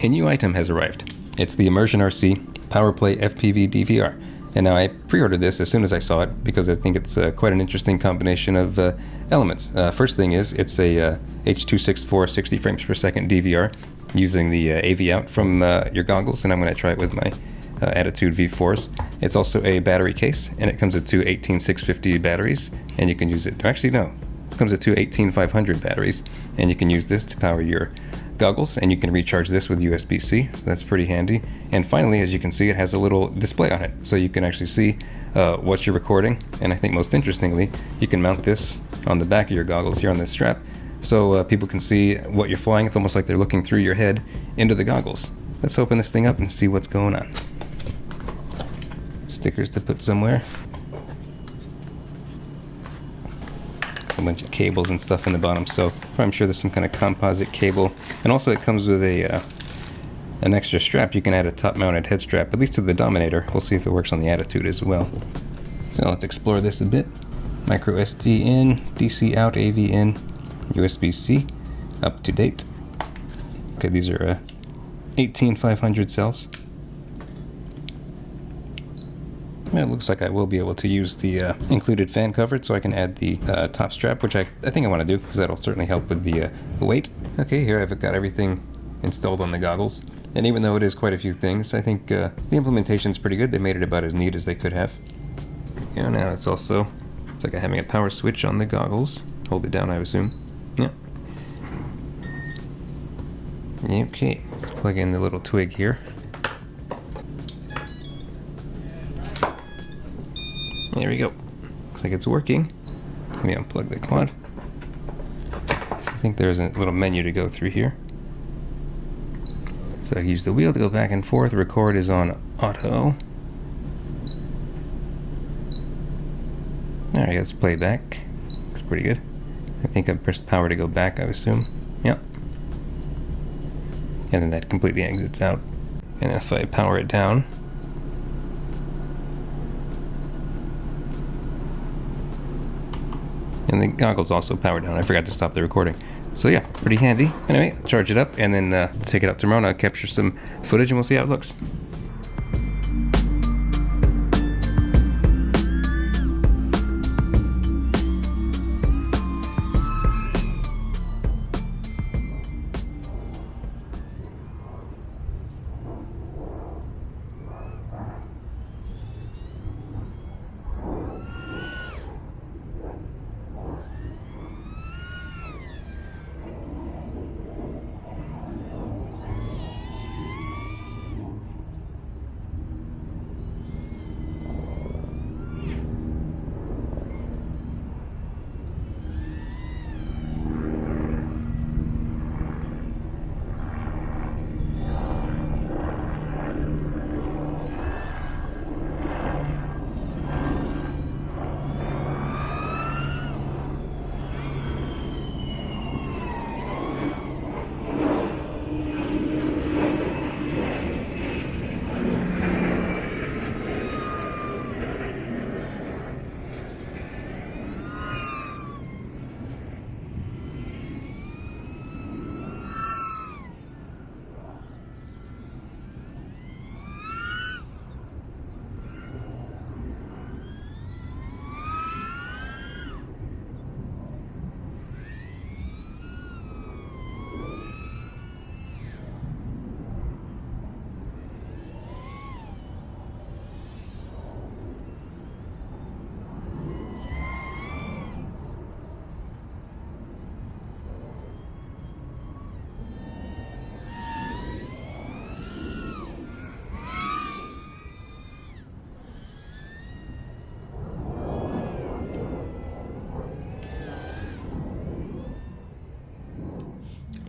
A new item has arrived. It's the ImmersionRC PowerPlay FPV DVR. And now I pre-ordered this as soon as I saw it because I think it's quite an interesting combination of elements. First thing is, it's a h.264 60 frames per second DVR using the AV out from your goggles, and I'm going to try it with my Attitude V4s. It's also a battery case, and it comes with two 18650 batteries, and you can use it. Actually, no. It comes with two 18500 batteries, and you can use this to power your goggles, and you can recharge this with USB-C, so that's pretty handy. And finally, as you can see, it has a little display on it, so you can actually see what you're recording, and I think most interestingly, you can mount this on the back of your goggles here on this strap, so people can see what you're flying. It's almost like they're looking through your head into the goggles. Let's open this thing up and see what's going on. Stickers to put somewhere. A bunch of cables and stuff in the bottom, so I'm sure there's some kind of composite cable. And also it comes with a an extra strap. You can add a top-mounted head strap, at least to the Dominator. We'll see if it works on the Attitude as well. So let's explore this a bit. Micro SD in, DC out, AV in, USB-C, up to date. Okay, these are 18500 cells. It looks like I will be able to use the included fan cover, so I can add the top strap, which I think I want to do, because that'll certainly help with the weight. Okay, here I've got everything installed on the goggles, and even though it is quite a few things, I think the implementation's pretty good. They made it about as neat as they could have. Yeah, now it's like having a power switch on the goggles. Hold it down, I assume. Yeah. Okay, let's plug in the little twig here. There we go. Looks like it's working. Let me unplug the quad. So I think there's a little menu to go through here. So I use the wheel to go back and forth. Record is on auto. Alright, let's play back. Looks pretty good. I think I've pressed power to go back, I assume. Yep. And then that completely exits out. And if I power it down, and the goggles also power down. I forgot to stop the recording. So yeah, pretty handy. Anyway, charge it up and then take it out tomorrow and I'll capture some footage and we'll see how it looks.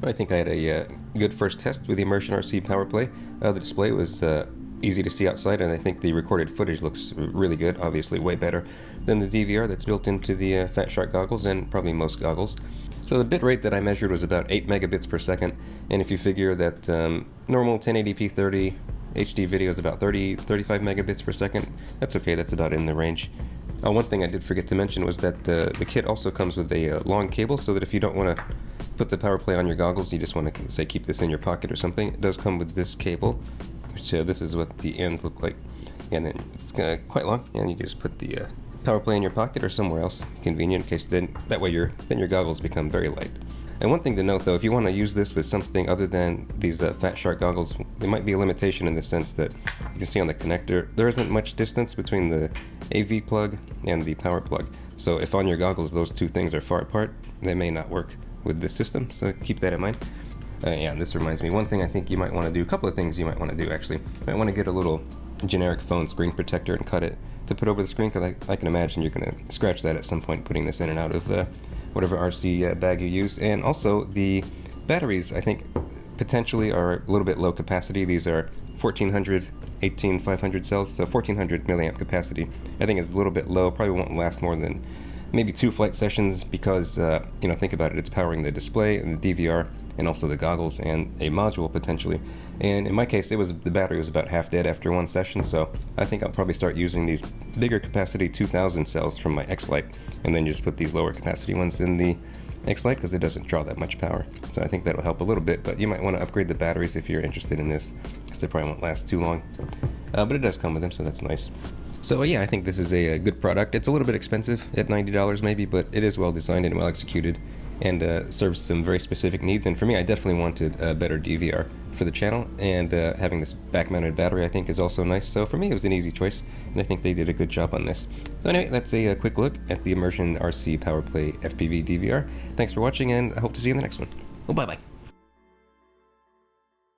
I think I had a good first test with the ImmersionRC PowerPlay. The display was easy to see outside, and I think the recorded footage looks really good, obviously way better than the DVR that's built into the Fatshark goggles and probably most goggles. So the bit rate that I measured was about 8 megabits per second, and if you figure that normal 1080p 30 HD video is about 35 megabits per second, that's okay, that's about in the range. One thing I did forget to mention was that the kit also comes with a long cable, so that if you don't want to put the PowerPlay on your goggles, you just want to, say, keep this in your pocket or something, it does come with this cable, which this is what the ends look like. And then it's quite long, and you just put the PowerPlay in your pocket or somewhere else convenient, in case that way your goggles become very light. And one thing to note, though, if you want to use this with something other than these Fatshark goggles, there might be a limitation in the sense that you can see on the connector, there isn't much distance between the AV plug and the power plug. So if on your goggles those two things are far apart, they may not work with this system, so keep that in mind. Yeah, this reminds me, one thing I think you might want to do, a couple of things you might want to do actually. You might want to get a little generic phone screen protector and cut it to put over the screen, because I can imagine you're going to scratch that at some point, putting this in and out of whatever RC bag you use. And also the batteries, I think, potentially are a little bit low capacity. These are 1400 18500 cells, so 1400 milliamp capacity. I think is a little bit low, probably won't last more than maybe 2 flight sessions, because you know, think about it, it's powering the display and the DVR and also the goggles and a module potentially. And in my case, the battery was about half dead after 1 session, so I think I'll probably start using these bigger capacity 2000 cells from my X-Lite, and then just put these lower capacity ones in the X-Lite, because it doesn't draw that much power. So I think that'll help a little bit, but you might want to upgrade the batteries if you're interested in this, because they probably won't last too long. But it does come with them, so that's nice. So yeah, I think this is a good product. It's a little bit expensive at $90 maybe, but it is well designed and well executed, and serves some very specific needs. And for me, I definitely wanted a better DVR for the channel, and having this back-mounted battery I think is also nice. So for me, it was an easy choice, and I think they did a good job on this. So anyway, that's a quick look at the ImmersionRC PowerPlay FPV DVR. Thanks for watching, and I hope to see you in the next one. Well, bye-bye.